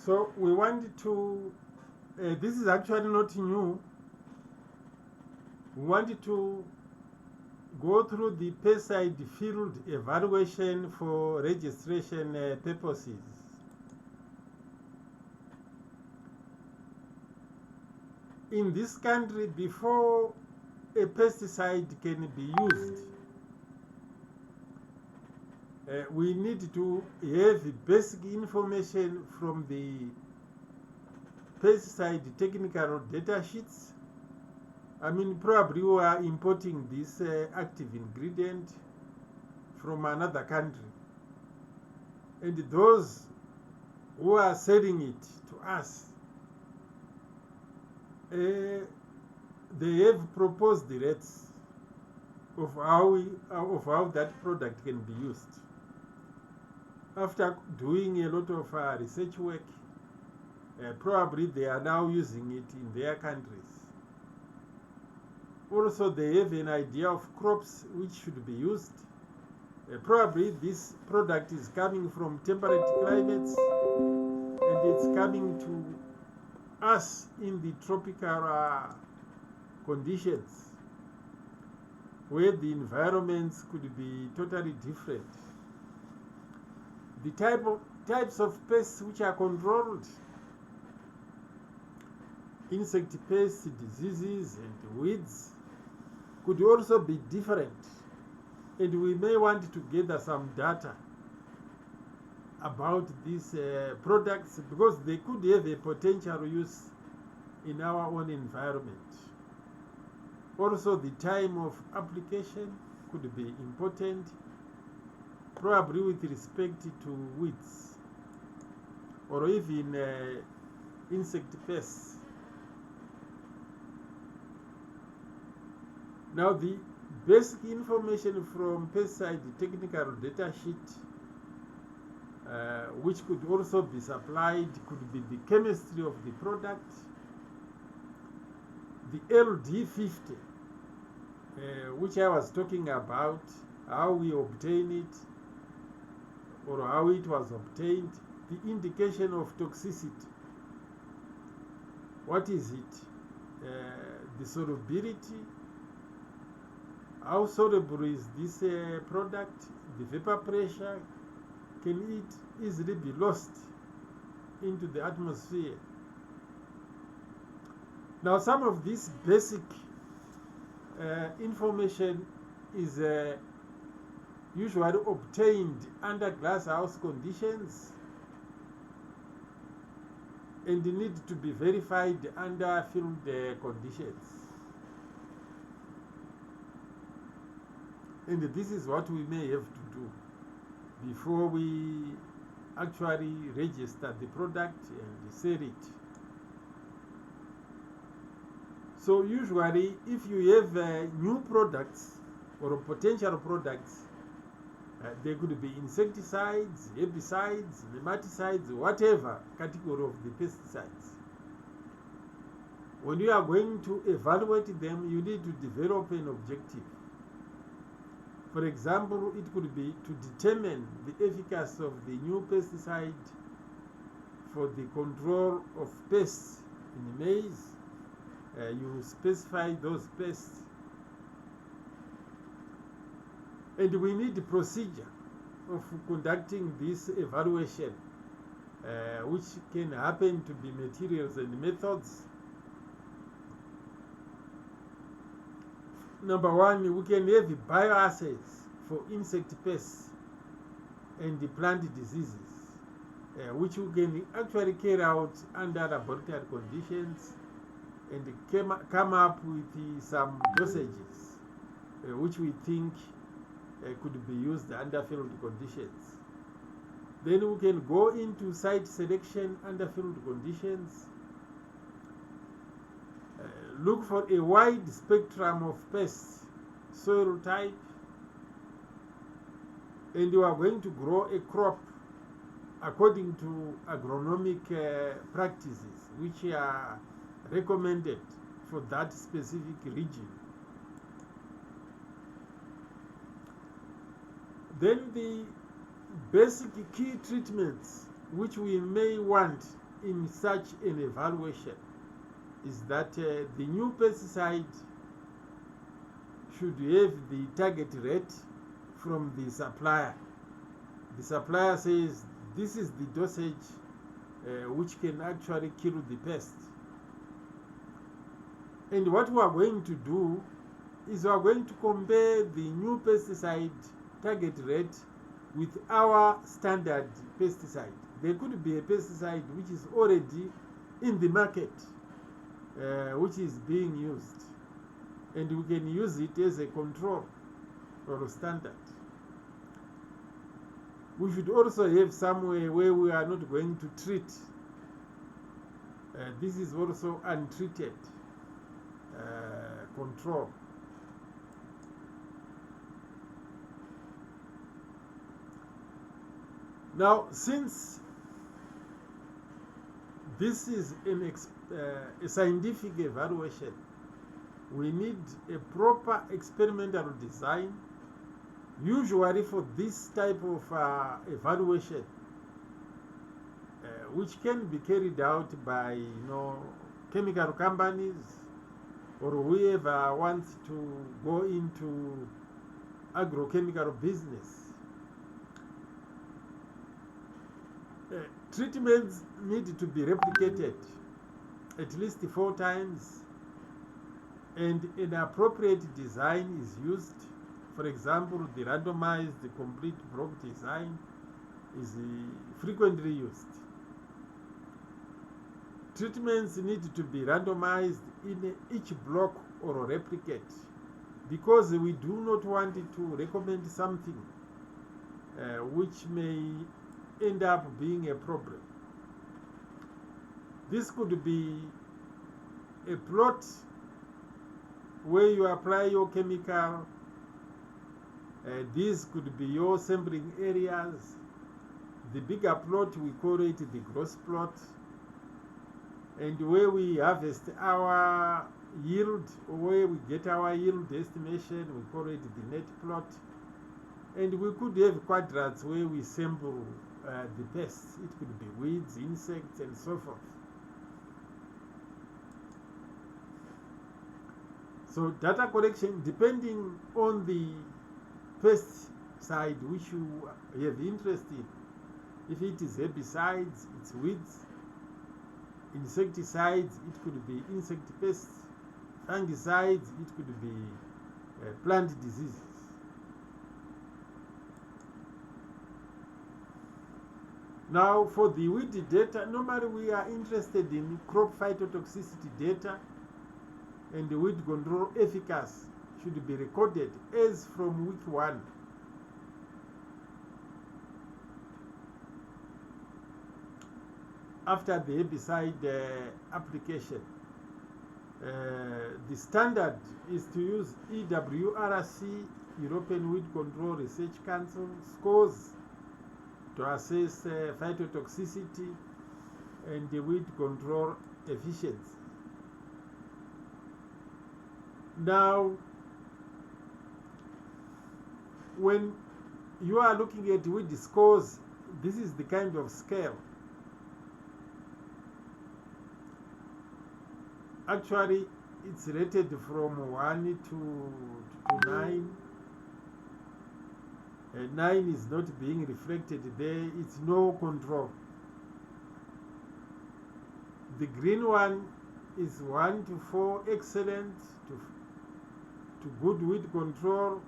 So we want to, this is actually not new. We wanted to go through the pesticide field evaluation for registration purposes. In this country, before a pesticide can be used, we need to have basic information from the pesticide technical data sheets. I mean, probably we are importing this active ingredient from another country. And those who are selling it to us, they have proposed the rates of how that product can be used. After doing a lot of research work, probably they are now using it in their countries. Also, they have an idea of crops which should be used. Probably this product is coming from temperate climates and it's coming to us in the tropical conditions where the environments could be totally different. The types of pests which are controlled, insect pests, diseases, and weeds, could also be different. And we may want to gather some data about these products because they could have a potential use in our own environment. Also, the time of application could be important, probably with respect to weeds or even insect pests. Now, the basic information from pesticide technical data sheet, which could also be supplied, could be the chemistry of the product, the LD50, which I was talking about, how we obtain it or how it was obtained, the indication of toxicity. What is it? The solubility. How soluble is this product? The vapor pressure, can it easily be lost into the atmosphere? Now, some of this basic information is usually obtained under glasshouse conditions and need to be verified under field conditions. And this is what we may have to do before we actually register the product and sell it. So usually, if you have new products or potential products, they could be insecticides, herbicides, nematicides, whatever category of the pesticides. When you are going to evaluate them, you need to develop an objective. For example, it could be to determine the efficacy of the new pesticide for the control of pests in maize. You specify those pests. And we need the procedure of conducting this evaluation, which can happen to be materials and methods. Number one, we can have bioassays for insect pests and the plant diseases, which we can actually carry out under laboratory conditions and come up with some dosages, which we think could be used under field conditions. Then we can go into site selection under field conditions, look for a wide spectrum of pests, soil type, and you are going to grow a crop according to agronomic practices which are recommended for that specific region. Then the basic key treatments which we may want in such an evaluation is that the new pesticide should have the target rate from the supplier. The supplier says this is the dosage which can actually kill the pest. And what we are going to do is we are going to compare the new pesticide target rate with our standard pesticide. There could be a pesticide which is already in the market, which is being used, and we can use it as a control or a standard. We should also have somewhere where we are not going to treat. This is also untreated control. Now, since this is a scientific evaluation, we need a proper experimental design. Usually for this type of evaluation, which can be carried out by chemical companies or whoever wants to go into agrochemical business, treatments need to be replicated at least 4 times, and an appropriate design is used. For example, the randomized complete block design is frequently used. Treatments need to be randomized in each block or replicate, because we do not want to recommend something which may end up being a problem. This could be a plot where you apply your chemical. These could be your sampling areas. The bigger plot, we call it the gross plot. And where we harvest our yield, or where we get our yield estimation, we call it the net plot. And we could have quadrants where we sample the pests. It could be weeds, insects, and so forth. So data collection, depending on the pesticide which you have interest in. If it is herbicides, it's weeds. Insecticides, it could be insect pests. Fungicides, it could be plant diseases. Now, for the weed data, normally we are interested in crop phytotoxicity data, and the weed control efficacy should be recorded as from week 1. After the herbicide application. The standard is to use EWRC, European Weed Control Research Council, scores to assess phytotoxicity and the weed control efficiency. Now, when you are looking at weed scores, this is the kind of scale. Actually, it's rated from 1 to 9. 9 is not being reflected there. It's no control. The green one is 1 to 4, excellent, to good weed control.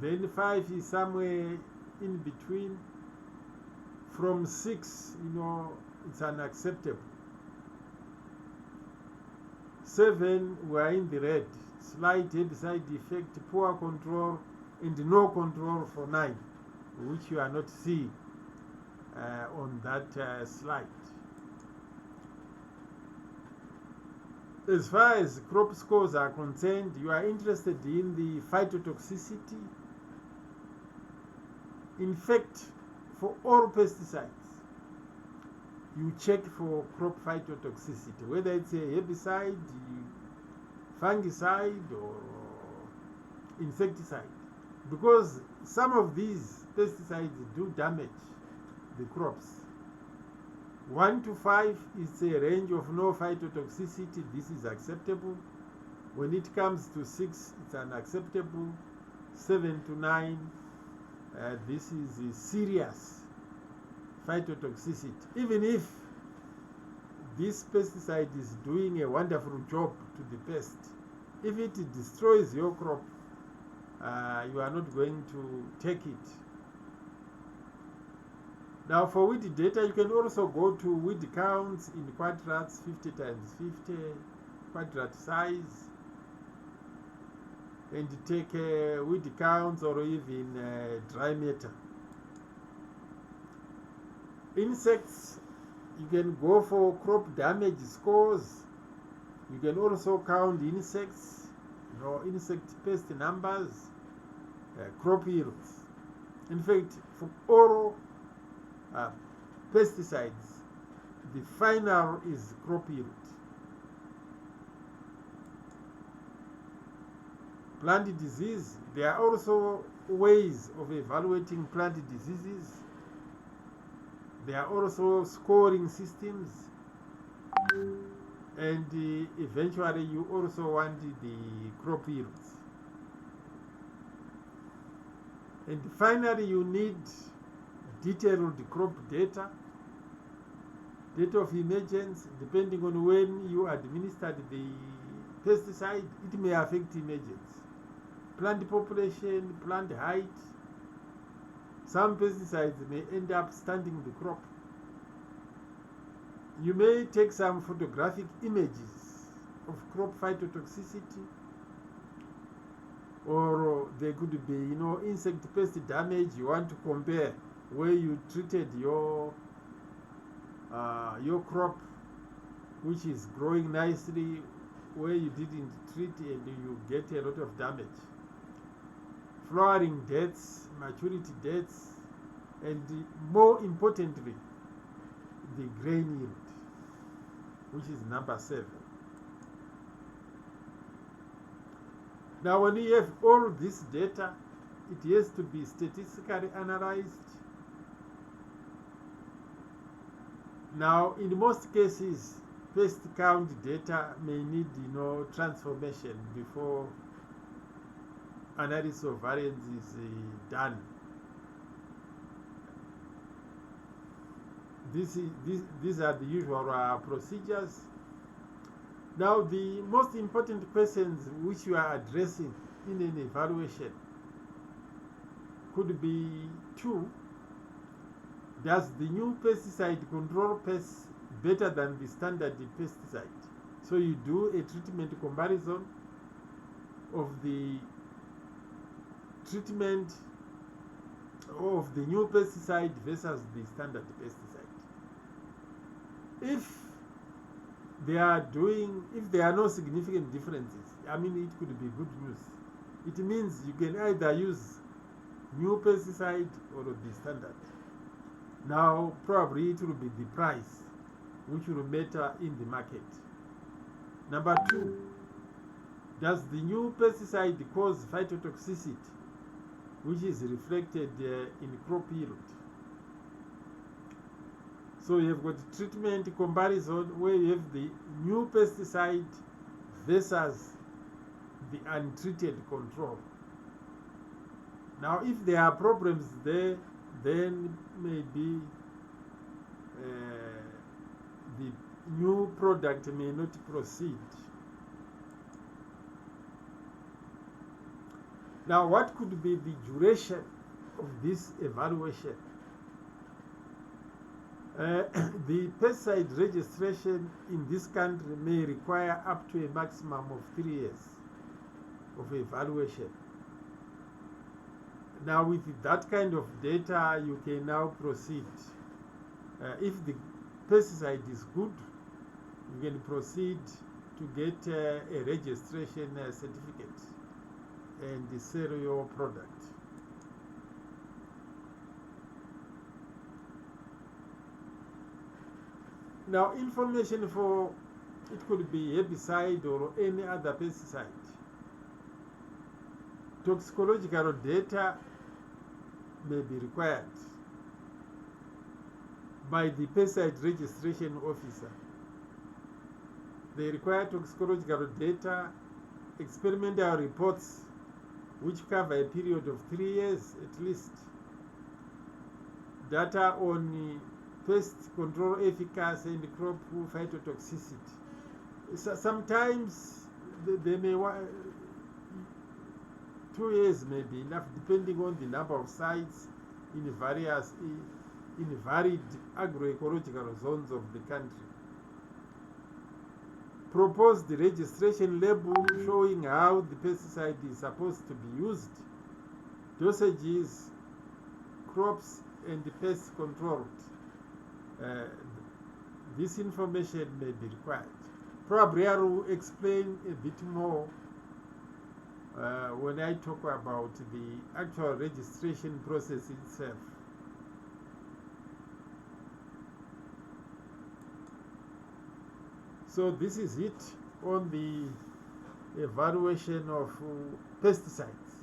Then 5 is somewhere in between. From 6, it's unacceptable. 7, we are in the red. Slight herbicide effect, poor control, and no control for 9, which you are not seeing on that slide. As far as crop scores are concerned, you are interested in the phytotoxicity. In fact, for all pesticides, you check for crop phytotoxicity, whether it's a herbicide, fungicide, or insecticide, because some of these pesticides do damage the crops. 1 to 5 is a range of no phytotoxicity. This is acceptable. When it comes to 6, it's unacceptable. 7 to 9, this is serious phytotoxicity. Even if this pesticide is doing a wonderful job to the pest, if it destroys your crop, you are not going to take it. Now for weed data, you can also go to weed counts in quadrats, 50 times 50, quadrat size, and take weed counts or even dry matter. Insects, you can go for crop damage scores. You can also count insects, insect pest numbers, crop yields. In fact, for all pesticides, the final is crop yield. Plant disease, there are also ways of evaluating plant diseases. There are also scoring systems, and eventually you also want the crop yields. And finally, you need detailed crop data, data of emergence. Depending on when you administered the pesticide, it may affect emergence. Plant population, plant height. Some pesticides may end up stunting the crop. You may take some photographic images of crop phytotoxicity, or there could be, insect pest damage. You want to compare where you treated your crop, which is growing nicely, where you didn't treat and you get a lot of damage. Flowering dates, maturity dates, and more importantly, the grain yield, which is number 7. Now, when you have all this data, it has to be statistically analyzed. Now, in most cases, pest count data may need, transformation before analysis of variance is done. These are the usual procedures. Now, the most important questions which you are addressing in an evaluation could be 2. Does the new pesticide control pests better than the standard pesticide? So you do a treatment comparison of the treatment of the new pesticide versus the standard pesticide. If there are no significant differences, it could be good news. It means you can either use new pesticide or the standard. Now, probably it will be the price which will matter in the market. Number 2, does the new pesticide cause phytotoxicity, which is reflected in crop yield? So you have got treatment comparison where you have the new pesticide versus the untreated control. Now, if there are problems there, then maybe the new product may not proceed. Now, what could be the duration of this evaluation? The pesticide registration in this country may require up to a maximum of 3 years of evaluation. Now, with that kind of data, you can now proceed. If the pesticide is good, you can proceed to get a registration certificate and sell your product. Now, information for it could be herbicide or any other pesticide. Toxicological data may be required. by the pesticide registration officer. They require toxicological data, experimental reports, which cover a period of 3 years at least, data on pest control efficacy and crop phytotoxicity. So sometimes they may 2 years may be enough, depending on the number of sites in varied agroecological zones of the country. Propose the registration label showing how the pesticide is supposed to be used, dosages, crops, and pests controlled. This information may be required. Probably I will explain a bit more when I talk about the actual registration process itself. So this is it on the evaluation of pesticides.